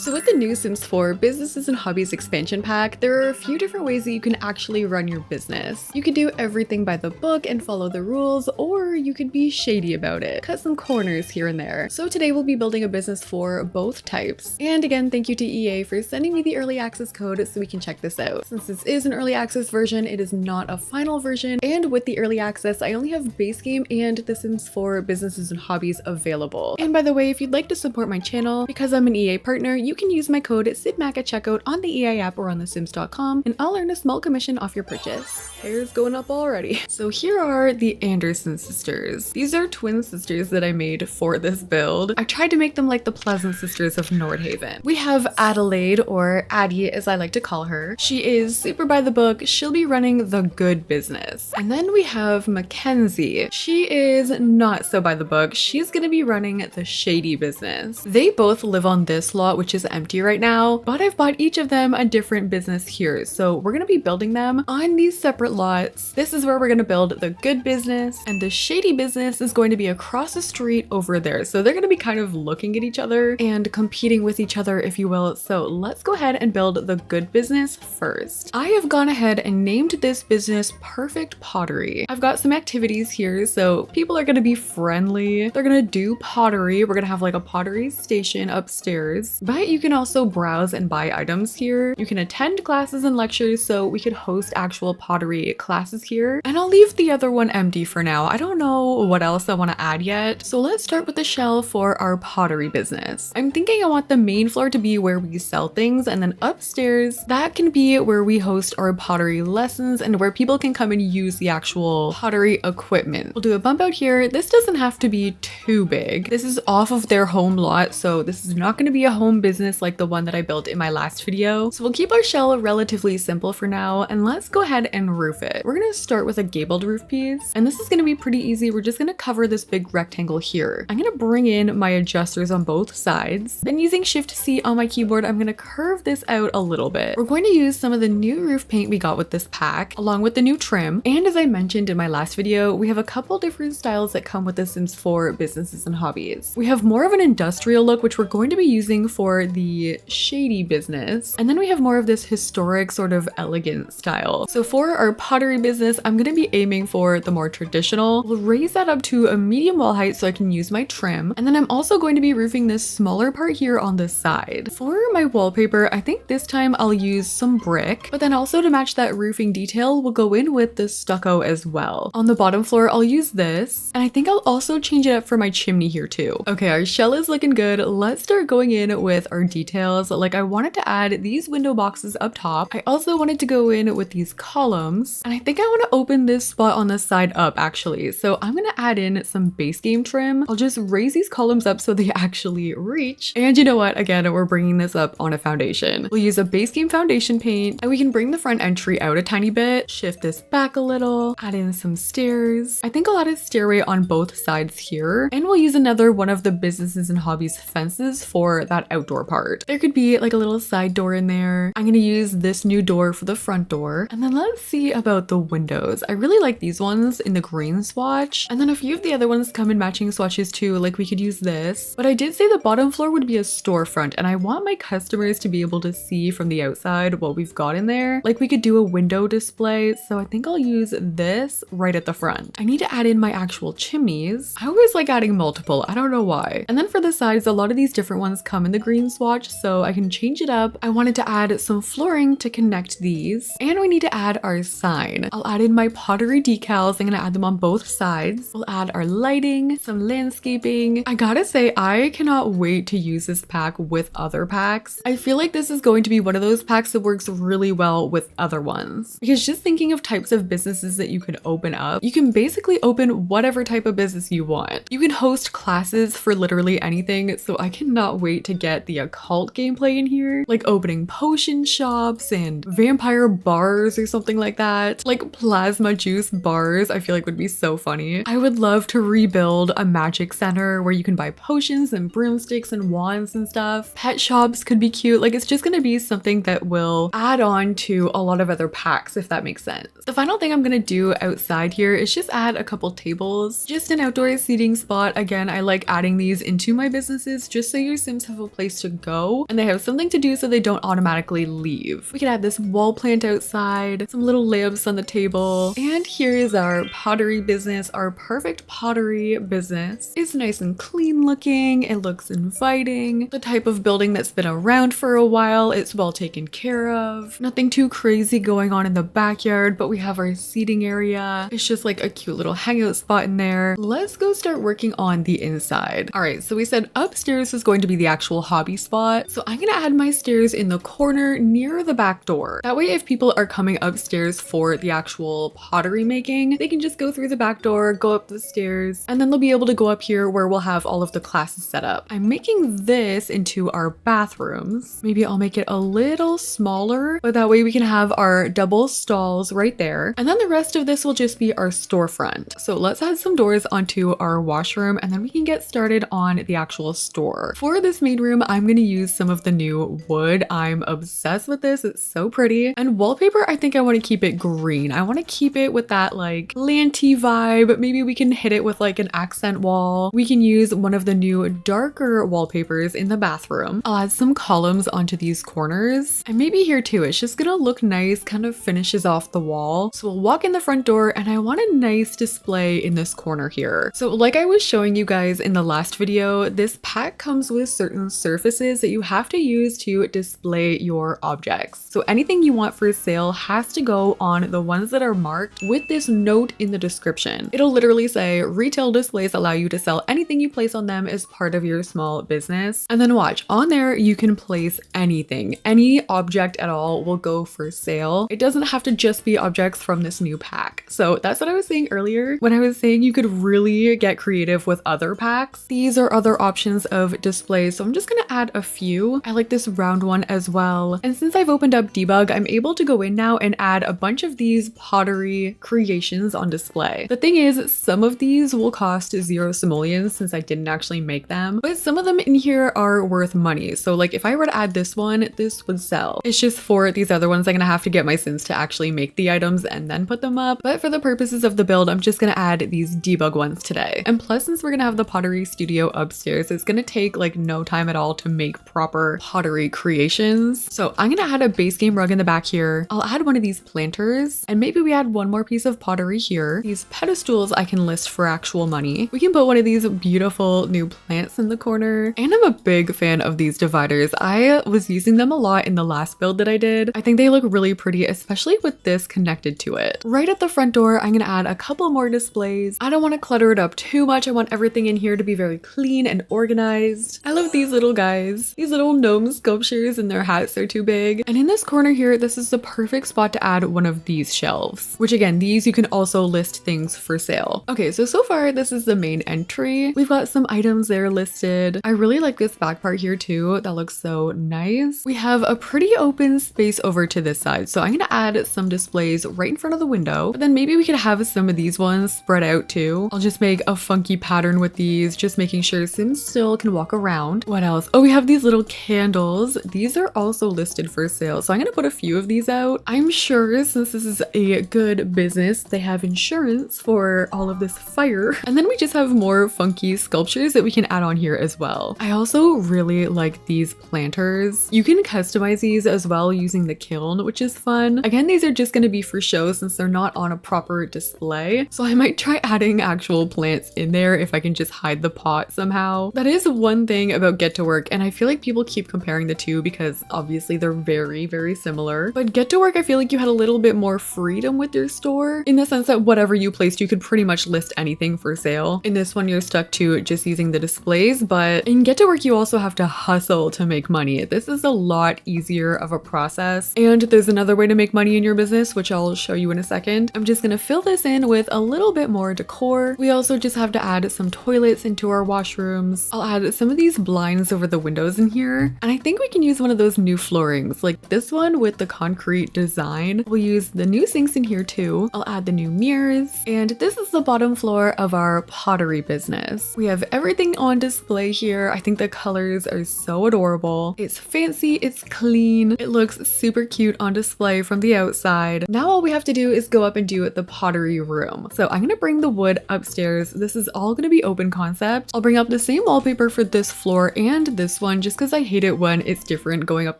So with the new Sims 4 Businesses and Hobbies expansion pack, there are a few different ways that you can actually run your business. You could do everything by the book and follow the rules, or you could be shady about it, cut some corners here and there. So today we'll be building a business for both types. And again, thank you to EA for sending me the early access code so we can check this out. Since this is an early access version, it is not a final version, and with the early access, I only have base game and the Sims 4 Businesses and Hobbies available. And by the way, if you'd like to support my channel, because I'm an EA partner, you can use my code sydneymacoretta at checkout on the EA app or on thesims.com, and I'll earn a small commission off your purchase. Hair's going up already. So here are the Anderson sisters. These are twin sisters that I made for this build. I tried to make them like the Pleasant sisters of Nordhaven. We have Adelaide, or Addie as I like to call her. She is super by the book. She'll be running the good business. And then we have Mackenzie. She is not so by the book. She's gonna be running the shady business. They both live on this lot, which is empty right now, but I've bought each of them a different business here. So we're gonna be building them on these separate lots. This is where we're gonna build the good business, and the shady business is going to be across the street over there. So they're gonna be kind of looking at each other and competing with each other, if you will. So let's go ahead and build the good business first. I have gone ahead and named this business Perfect Pottery. I've got some activities here, so people are gonna be friendly. They're gonna do pottery. We're gonna have like a pottery station upstairs, but you can also browse and buy items here. You can attend classes and lectures, so we could host actual pottery classes here. And I'll leave the other one empty for now. I don't know what else I want to add yet. So let's start with the shell for our pottery business. I'm thinking I want the main floor to be where we sell things, and then upstairs, that can be where we host our pottery lessons and where people can come and use the actual pottery equipment. We'll do a bump out here. This doesn't have to be too big. This is off of their home lot, so this is not going to be a home business like the one that I built in my last video. So we'll keep our shell relatively simple for now, and let's go ahead and roof it. We're going to start with a gabled roof piece, and this is going to be pretty easy. We're just going to cover this big rectangle here. I'm going to bring in my adjusters on both sides. Then using Shift-C on my keyboard, I'm going to curve this out a little bit. We're going to use some of the new roof paint we got with this pack, along with the new trim. And as I mentioned in my last video, we have a couple different styles that come with the Sims 4 Businesses and Hobbies. We have more of an industrial look, which we're going to be using for the shady business. And then we have more of this historic sort of elegant style. So for our pottery business, I'm going to be aiming for the more traditional. We'll raise that up to a medium wall height so I can use my trim. And then I'm also going to be roofing this smaller part here on the side. For my wallpaper, I think this time I'll use some brick, but then also to match that roofing detail, we'll go in with the stucco as well. On the bottom floor, I'll use this, and I think I'll also change it up for my chimney here too. Okay, our shell is looking good. Let's start going in with our details. Like, I wanted to add these window boxes up top. I also wanted to go in with these columns, and I think I want to open this spot on the side up actually. So I'm going to add in some base game trim. I'll just raise these columns up so they actually reach. And you know what? Again, we're bringing this up on a foundation. We'll use a base game foundation paint, and we can bring the front entry out a tiny bit, shift this back a little, add in some stairs. I think I'll add a stairway on both sides here, and we'll use another one of the Businesses and Hobbies fences for that outdoor part. There could be like a little side door in there. I'm going to use this new door for the front door. And then let's see about the windows. I really like these ones in the green swatch. And then a few of the other ones come in matching swatches too. Like, we could use this, but I did say the bottom floor would be a storefront, and I want my customers to be able to see from the outside what we've got in there. Like, we could do a window display. So I think I'll use this right at the front. I need to add in my actual chimneys. I always like adding multiple. I don't know why. And then for the sides, a lot of these different ones come in the green swatch, so I can change it up. I wanted to add some flooring to connect these, and we need to add our sign. I'll add in my pottery decals. I'm gonna add them on both sides. We'll add our lighting, some landscaping. I gotta say, I cannot wait to use this pack with other packs. I feel like this is going to be one of those packs that works really well with other ones, because just thinking of types of businesses that you could open up, you can basically open whatever type of business you want. You can host classes for literally anything, so I cannot wait to get the occult gameplay in here, like opening potion shops and vampire bars or something like that. Like plasma juice bars, I feel like would be so funny. I would love to rebuild a magic center where you can buy potions and broomsticks and wands and stuff. Pet shops could be cute. Like, it's just gonna be something that will add on to a lot of other packs, if that makes sense. The final thing I'm gonna do outside here is just add a couple tables, just an outdoor seating spot. Again, I like adding these into my businesses just so your Sims have a place to go and they have something to do so they don't automatically leave. We can add this wall plant outside, some little lamps on the table, and here is our pottery business. Our perfect pottery business. It's nice and clean looking. It looks inviting. The type of building that's been around for a while. It's well taken care of. Nothing too crazy going on in the backyard, but we have our seating area. It's just like a cute little hangout spot in there. Let's go start working on the inside. All right, so we said upstairs is going to be the actual hobby spot. So I'm gonna add my stairs in the corner near the back door. That way, if people are coming upstairs for the actual pottery making, they can just go through the back door, go up the stairs, and then they'll be able to go up here where we'll have all of the classes set up. I'm making this into our bathrooms. Maybe I'll make it a little smaller, but that way we can have our double stalls right there. And then the rest of this will just be our storefront. So let's add some doors onto our washroom and then we can get started on the actual store. For this main room, I'm going to use some of the new wood. I'm obsessed with this. It's so pretty. And wallpaper, I think I want to keep it green. I want to keep it with that like lanty vibe. Maybe we can hit it with like an accent wall. We can use one of the new darker wallpapers in the bathroom. I'll add some columns onto these corners and maybe here too. It's just gonna look nice, kind of finishes off the wall. So we'll walk in the front door and I want a nice display in this corner here. So like I was showing you guys in the last video, this pack comes with certain surfaces that you have to use to display your objects. So anything you want for sale has to go on the ones that are marked with this note in the description. It'll literally say retail displays allow you to sell anything you place on them as part of your small business. And then watch, on there you can place anything. Any object at all will go for sale. It doesn't have to just be objects from this new pack. So that's what I was saying earlier when I was saying you could really get creative with other packs. These are other options of displays. So I'm just gonna add a few. I like this round one as well. And since I've opened up debug, I'm able to go in now and add a bunch of these pottery creations on display. The thing is, some of these will cost 0 simoleons since I didn't actually make them, but some of them in here are worth money. So like if I were to add this one, this would sell. It's just for these other ones, I'm gonna have to get my sins to actually make the items and then put them up. But for the purposes of the build, I'm just gonna add these debug ones today. And plus, since we're gonna have the pottery studio upstairs, it's gonna take like no time at all to make proper pottery creations. So I'm gonna add a base game rug in the back here. I'll add one of these planters and maybe we add one more piece of pottery here. These pedestals I can list for actual money. We can put one of these beautiful new plants in the corner. And I'm a big fan of these dividers. I was using them a lot in the last build that I did. I think they look really pretty, especially with this connected to it. Right at the front door, I'm gonna add a couple more displays. I don't want to clutter it up too much. I want everything in here to be very clean and organized. I love these little guys. These little gnome sculptures and their hats are too big. And in this corner here, this is the perfect spot to add one of these shelves, which again, these you can also list things for sale. Okay, so far this is the main entry. We've got some items there listed. I really like this back part here too. That looks so nice. We have a pretty open space over to this side. So I'm gonna add some displays right in front of the window, but then maybe we could have some of these ones spread out too. I'll just make a funky pattern with these, just making sure Sims still can walk around. What else? Oh, we have these little candles. These are also listed for sale. So I'm gonna put a few of these out. I'm sure since this is a good business, they have insurance for all of this fire. And then we just have more funky sculptures that we can add on here as well. I also really like these planters. You can customize these as well using the kiln, which is fun. Again, these are just going to be for show since they're not on a proper display. So I might try adding actual plants in there if I can just hide the pot somehow. That is one thing about Get to Work, and I feel like people keep comparing the two because obviously they're very, very similar. But Get to Work, I feel like you had a little bit more freedom with your store in the sense that whatever you placed, you could pretty much list anything for sale. In this one, you're stuck to just using the displays, but in Get to Work, you also have to hustle to make money. This is a lot easier of a process. And there's another way to make money in your business, which I'll show you in a second. I'm just gonna fill this in with a little bit more decor. We also just have to add some toilets into our washrooms. I'll add some of these blinds over the windows in here. And I think we can use one of those new floorings, like this one with the concrete design. We'll use the new sinks in here too. I'll add the new mirrors. And this is the bottom floor of our pottery business. We have everything on display here. I think the colors are so adorable. It's fancy, it's clean, it looks super cute on display from the outside. Now all we have to do is go up and do the pottery room. So I'm gonna bring the wood upstairs. This is all gonna be open concept. I'll bring up the same wallpaper for this floor and this one just because I hate it when it's different going up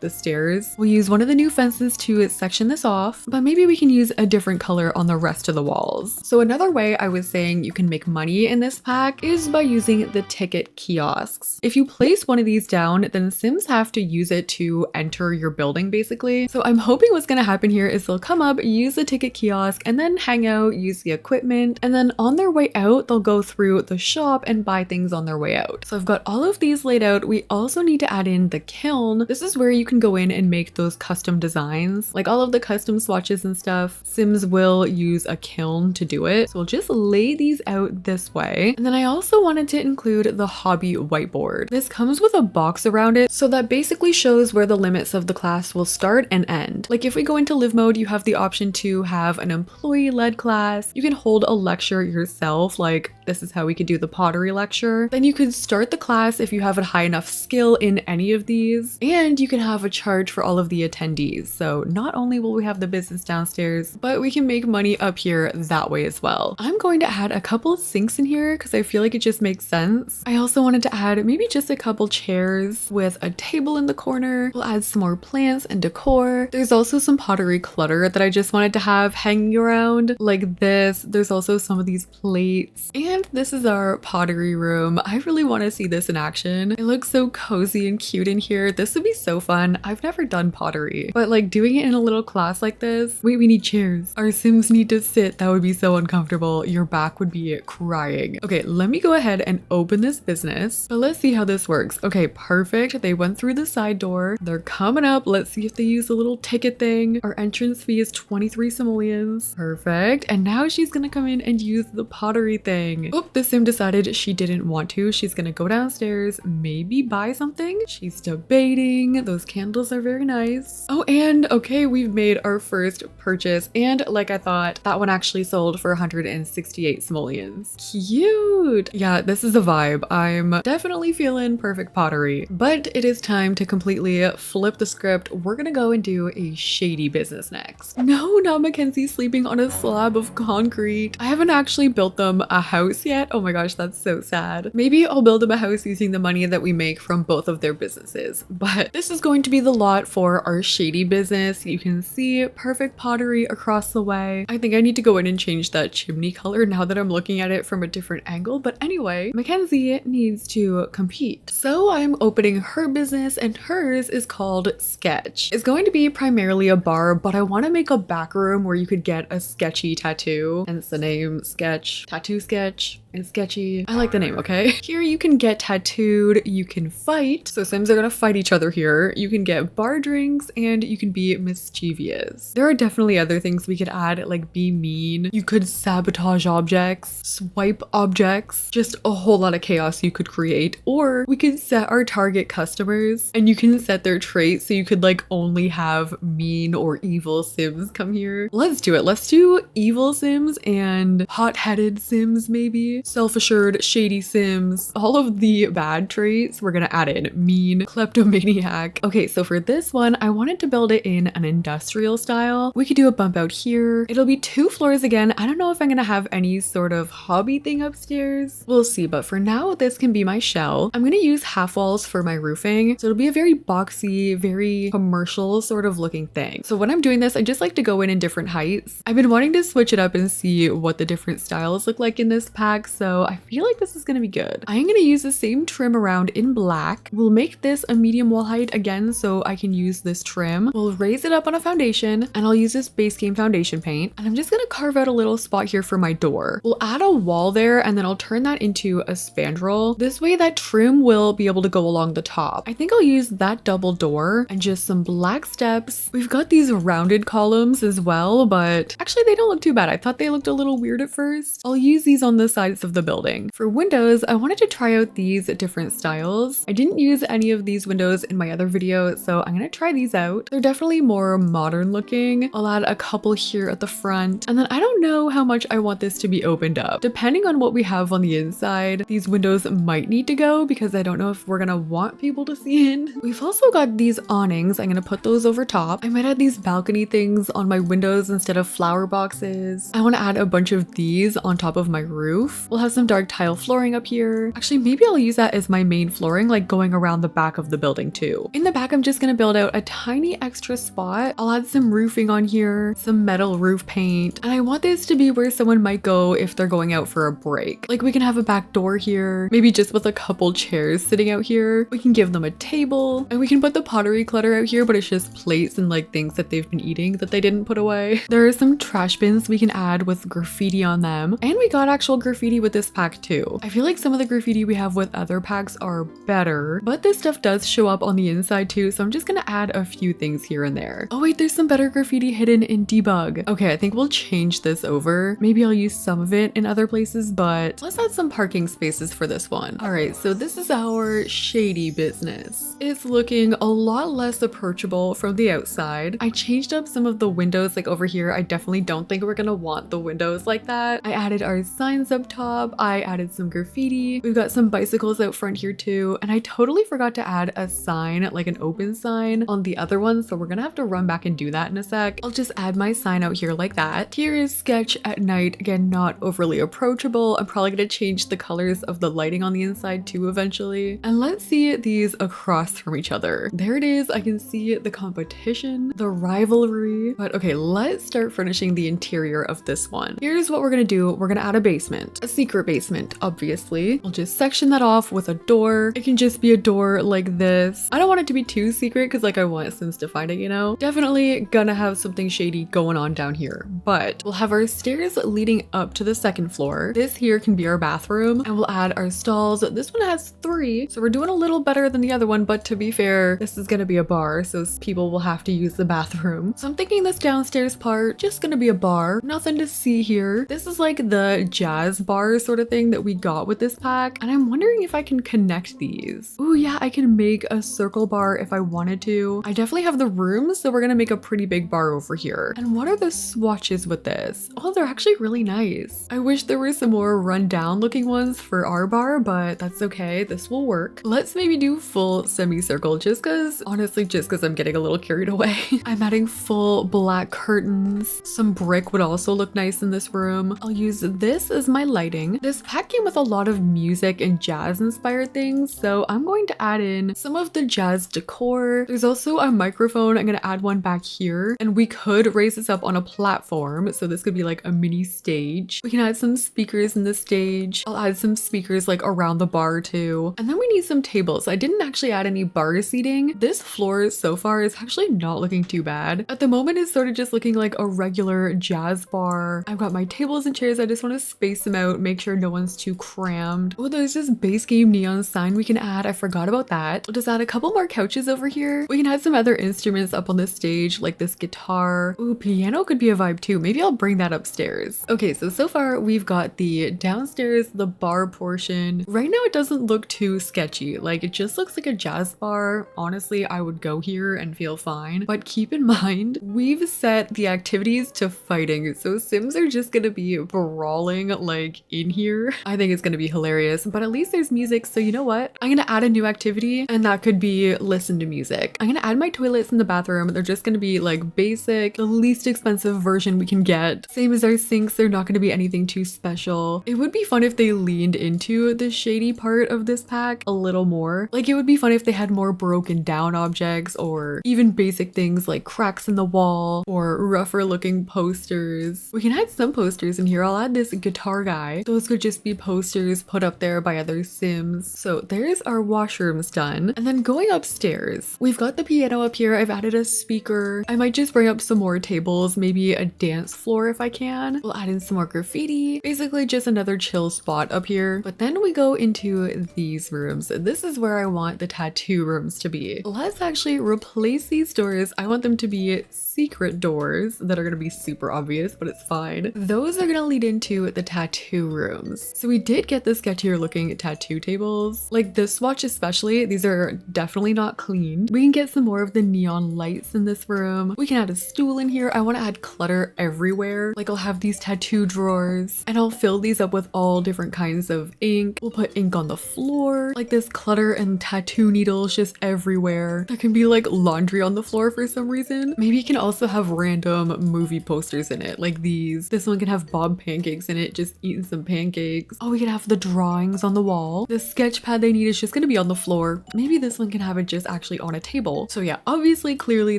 the stairs. We'll use one of the new fences to section this off, but maybe we can use a different color on the rest of the walls. So another way I was saying you can make money in this pack is by using the ticket kiosks. If you place one of these down, then Sims have to use it to enter your building basically. So I'm hoping what's gonna happen here is they'll come up, use the ticket kiosk, and then hang out, use the equipment, and then on their way out, they'll go through the shop and buy things on their way out. So I've got all of these laid out. We also need to add in the kiln. This is where you can go in and make those custom designs, like all of the custom swatches and stuff. Sims will use a kiln to do it. So we'll just lay these out this way. And then I also wanted to include the hobby whiteboard. This comes with a box around it, so that basically shows where the limits of the class will start and end. Like if we go into live mode, you have the option to have an employee-led class. You can hold a lecture yourself, like this is how we could do the pottery lecture. Then you could start the class if you have a high enough skill in any of these, and you can have a charge for all of the attendees. So not only will we have the business downstairs, but we can make money up here that way as well. I'm going to add a couple sinks in here because I feel like it just makes sense. I also wanted to add maybe just a couple chairs with a table in the corner. We'll add some more plants and decor. There's also some pottery clutter that I just wanted to have hanging around like this. There's also some of these plates, and this is our pottery room. I really want to see this in action. It looks so cozy and cute in here. This would be so fun. I've never done pottery, but like doing it in a little class like this. Wait, we need chairs. Our Sims need to sit. That would be so uncomfortable. Your back would be crying. Okay, let me go ahead and open this business, but let's see how this works. Okay, perfect. They went through the side door. They're coming up. Let's see if they use the little ticket thing. Our entrance fee is 23 simoleons. Perfect. And now she's gonna come in and use the pottery thing. Oh, the Sim decided she didn't want to. She's gonna go downstairs, maybe buy something. She's debating. Those candles are very nice. Oh, and okay, we've made our first purchase. And like I thought, that one actually sold for 168 simoleons. Cute. Yeah, this is a vibe. I'm definitely feeling perfect pottery, but it is time to completely flip the script. We're gonna go and do a shady business next. No, not Mackenzie sleeping on a slab of concrete. I haven't actually built them a house yet. Oh my gosh, that's so sad. Maybe I'll build them a house using the money that we make from both of their businesses, but this is going to be the lot for our shady business. You can see perfect pottery across the way. I think I need to go in and change that chimney color now that I'm looking at it from a different angle. But anyway, Mackenzie needs to compete. So I'm opening her business, and hers is called Sketch. It's going to be primarily a bar, but I want to make a back room where you could get a sketchy tattoo. Hence the name Sketch. Tattoo Sketch. It's sketchy. I like the name, okay? Here you can get tattooed, you can fight. So Sims are gonna fight each other here. You can get bar drinks, and you can be mischievous. There are definitely other things we could add, like be mean. You could sabotage objects, swipe objects, just a whole lot of chaos you could create. Or we could set our target customers, and you can set their traits, so you could like only have mean or evil Sims come here. Let's do it. Let's do evil Sims and hot-headed Sims maybe. Self-assured, shady Sims, all of the bad traits we're gonna add in. Mean, kleptomaniac. Okay, so for this one, I wanted to build it in an industrial style. We could do a bump out here. It'll be 2 floors again. I don't know if I'm gonna have any sort of hobby thing upstairs. We'll see, but for now, this can be my shell. I'm gonna use half walls for my roofing, so it'll be a very boxy, very commercial sort of looking thing. So when I'm doing this, I just like to go in different heights. I've been wanting to switch it up and see what the different styles look like in this pack, so I feel like this is gonna be good. I'm gonna use the same trim around in black. We'll make this a medium wall height again so I can use this trim. We'll raise it up on a foundation, and I'll use this base game foundation paint, and I'm just gonna carve out a little spot here for my door. We'll add a wall there, and then I'll turn that into a spandrel. This way that trim will be able to go along the top. I think I'll use that double door and just some black steps. We've got these rounded columns as well, but actually they don't look too bad. I thought they looked a little weird at first. I'll use these on the sides of the building. For windows, I wanted to try out these different styles. I didn't use any of these windows in my other video, so I'm gonna try these out. They're definitely more modern looking. I'll add a couple here at the front, and then I don't know how much I want this to be opened up. Depending on what we have on the inside, these windows might need to go because I don't know if we're gonna want people to see in. We've also got these awnings. I'm gonna put those over top. I might add these balcony things on my windows instead of flower boxes. I want to add a bunch of these on top of my roof. We'll have some dark tile flooring up here. Actually, maybe I'll use that as my main flooring, like going around the back of the building too. In the back, I'm just gonna build out a tiny extra spot. I'll add some roofing on here, some metal roof paint, and I want this to be where someone might go if they're going out for a break. Like we can have a back door here, maybe just with a couple chairs sitting out here. We can give them a table, and we can put the pottery clutter out here, but it's just plates and like things that they've been eating that they didn't put away. There are some trash bins we can add with graffiti on them, and we got actual graffiti with this pack too. I feel like some of the graffiti we have with other packs are better, but this stuff does show up on the inside too, so I'm just gonna add a few things here and there. Oh wait, there's some better graffiti hidden in debug. Okay, I think we'll change this over. Maybe I'll use some of it in other places, but let's add some parking spaces for this one. All right, so this is our shady business. It's looking a lot less approachable from the outside. I changed up some of the windows like over here. I definitely don't think we're gonna want the windows like that. I added our signs up top. I added some graffiti. We've got some bicycles out front here too. And I totally forgot to add a sign, like an open sign on the other one. So we're gonna have to run back and do that in a sec. I'll just add my sign out here like that. Here is sketch at night. Again, not overly approachable. I'm probably gonna change the colors of the lighting on the inside too eventually. And let's see these across from each other. There it is. I can see the competition, the rivalry. But okay, let's start furnishing the interior of this one. Here's what we're gonna do. We're gonna add a basement, a secret basement, obviously. We'll just section that off with a door. It can just be a door like this. I don't want it to be too secret because like I want Sims to find it, you know? Definitely gonna have something shady going on down here, but we'll have our stairs leading up to the second floor. This here can be our bathroom, and we'll add our stalls. This one has 3, so we're doing a little better than the other one, but to be fair, this is gonna be a bar, so people will have to use the bathroom. So I'm thinking this downstairs part just gonna be a bar. Nothing to see here. This is like the jazz bar sort of thing that we got with this pack, and I'm wondering if I can connect these. Oh yeah, I can make a circle bar if I wanted to. I definitely have the room, so we're gonna make a pretty big bar over here. And what are the swatches with this? Oh, they're actually really nice. I wish there were some more run-down looking ones for our bar, but that's okay. This will work. Let's maybe do full semicircle just because, honestly, just because I'm getting a little carried away. I'm adding full black curtains. Some brick would also look nice in this room. I'll use this as my lighting. This pack came with a lot of music and jazz inspired things, so I'm going to add in some of the jazz decor. There's also a microphone. I'm going to add one back here, and we could raise this up on a platform, so this could be like a mini stage. We can add some speakers in the stage. I'll add some speakers like around the bar too. And then we need some tables. I didn't actually add any bar seating. This floor so far is actually not looking too bad. At the moment, it's sort of just looking like a regular jazz bar. I've got my tables and chairs. I just want to space them out, make sure no one's too crammed. Oh, there's this base game neon sign we can add. I forgot about that. We'll just add a couple more couches over here. We can add some other instruments up on the stage, like this guitar. Ooh, piano could be a vibe too. Maybe I'll bring that upstairs. Okay, so far we've got the downstairs, the bar portion. Right now it doesn't look too sketchy. Like it just looks like a jazz bar. Honestly, I would go here and feel fine. But keep in mind, we've set the activities to fighting. So Sims are just gonna be brawling like in here. I think it's gonna be hilarious, but at least there's music. So you know what? I'm gonna add a new activity, and that could be listen to music. I'm gonna add my toilets in the bathroom. They're just gonna be like basic, the least expensive version we can get. Same as our sinks, they're not gonna be anything too special. It would be fun if they leaned into the shady part of this pack a little more. Like it would be fun if they had more broken down objects, or even basic things like cracks in the wall or rougher looking posters. We can add some posters in here. I'll add this guitar guy. Those could just be posters put up there by other Sims. So there's our washrooms done. And then going upstairs, we've got the piano up here. I've added a speaker. I might just bring up some more tables, maybe a dance floor if I can. We'll add in some more graffiti. Basically just another chill spot up here. But then we go into these rooms. This is where I want the tattoo rooms to be. Let's actually replace these doors. I want them to be secret doors that are going to be super obvious, but it's fine. Those are going to lead into the tattoo rooms. So we did get the sketchier looking tattoo tables. Like this swatch especially, these are definitely not clean. We can get some more of the neon lights in this room. We can add a stool in here. I want to add clutter everywhere. Like I'll have these tattoo drawers, and I'll fill these up with all different kinds of ink. We'll put ink on the floor, like this clutter and tattoo needles just everywhere. There can be like laundry on the floor for some reason. Maybe you can also have random movie posters in it, like these. This one can have Bob Pancakes in it, just eating some some pancakes. Oh, we could have the drawings on the wall. The sketch pad they need is just gonna be on the floor. Maybe this one can have it just actually on a table. So yeah, obviously, clearly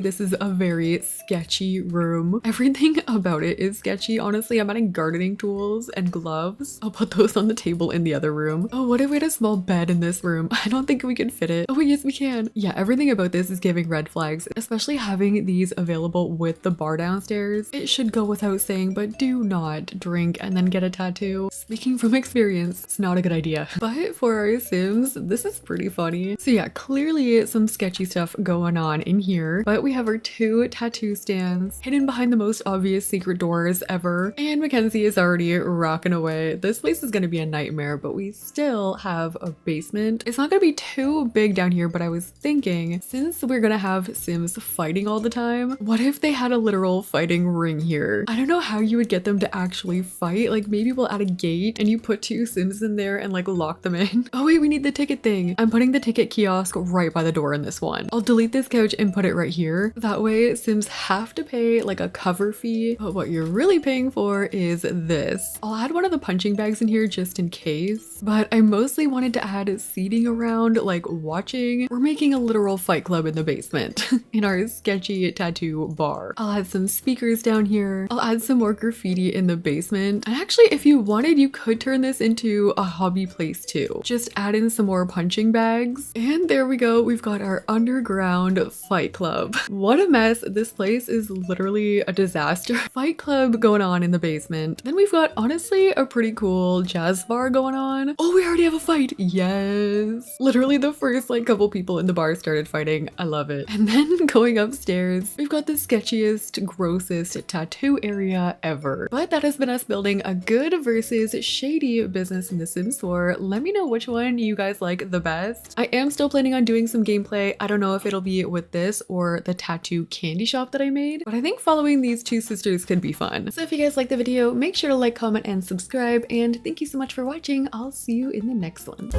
this is a very sketchy room. Everything about it is sketchy. Honestly, I'm adding gardening tools and gloves. I'll put those on the table in the other room. Oh, what if we had a small bed in this room? I don't think we can fit it. Oh, yes, we can. Yeah, everything about this is giving red flags, especially having these available with the bar downstairs. It should go without saying, but do not drink and then get a tattoo. Speaking from experience, it's not a good idea. But for our Sims, this is pretty funny. So yeah, clearly some sketchy stuff going on in here, but we have our 2 tattoo stands hidden behind the most obvious secret doors ever. And Mackenzie is already rocking away. This place is gonna be a nightmare, but we still have a basement. It's not gonna be too big down here, but I was thinking, since we're gonna have Sims fighting all the time, what if they had a literal fighting ring here? I don't know how you would get them to actually fight. Like maybe we'll add a gate and you put 2 Sims in there and like lock them in. Oh wait, we need the ticket thing. I'm putting the ticket kiosk right by the door in this one. I'll delete this couch and put it right here. That way Sims have to pay like a cover fee, but what you're really paying for is this. I'll add one of the punching bags in here just in case, but I mostly wanted to add seating around, like watching. We're making a literal fight club in the basement in our sketchy tattoo bar. I'll add some speakers down here. I'll add some more graffiti in the basement. And actually, if you wanted, you could turn this into a hobby place too. Just add in some more punching bags. And there we go. We've got our underground fight club. What a mess. This place is literally a disaster. Fight club going on in the basement. Then we've got honestly a pretty cool jazz bar going on. Oh, we already have a fight. Yes. Literally the first like couple people in the bar started fighting. I love it. And then going upstairs, we've got the sketchiest, grossest tattoo area ever. But that has been us building a good versus shady business in the Sims 4. Let me know which one you guys like the best. I am still planning on doing some gameplay. I don't know if it'll be with this or the tattoo candy shop that I made, but I think following these 2 sisters could be fun. So if you guys liked the video, make sure to like, comment, and subscribe. And thank you so much for watching. I'll see you in the next one.